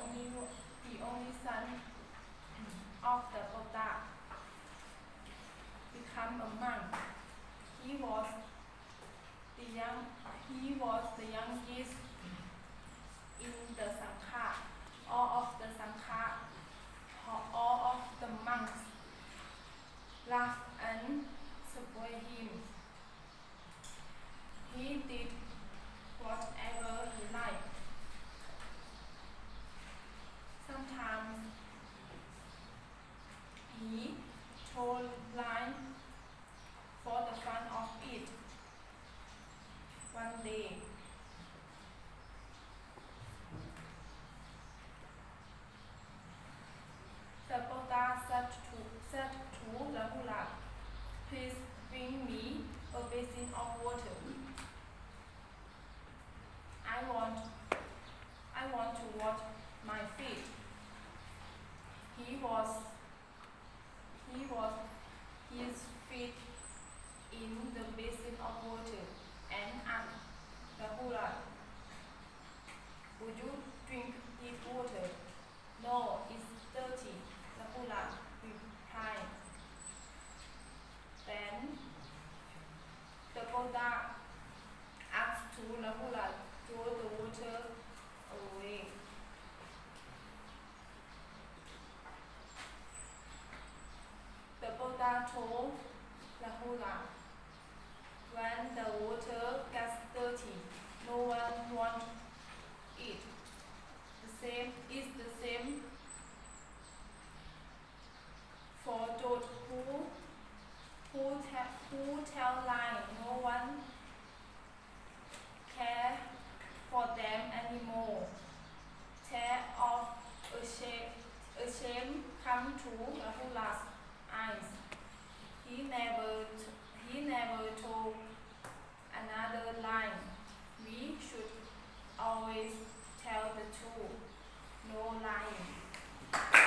only son of the Buddha, become a monk. He was the youngest in the Sangha. All of the monks laughed and support him. He did whatever he liked. Sometimes he told lies for the fun of it. One day, the Buddha said to Rahula, "Please bring me a basin of water. I want to wash my feet." He was his feet in the basin of water and asked Rahula, "Would you drink this water?" "No, it's dirty," Rahula replied. Then the Buddha asked to Rahula to throw the water away. The Buddha told Rahula, "When the water gets dirty, no one wants it. It's the same for those who tell lies. No one cares for them anymore." Tears of shame come to Rahula's eyes. He never told another lie. We should always tell the truth, no lying.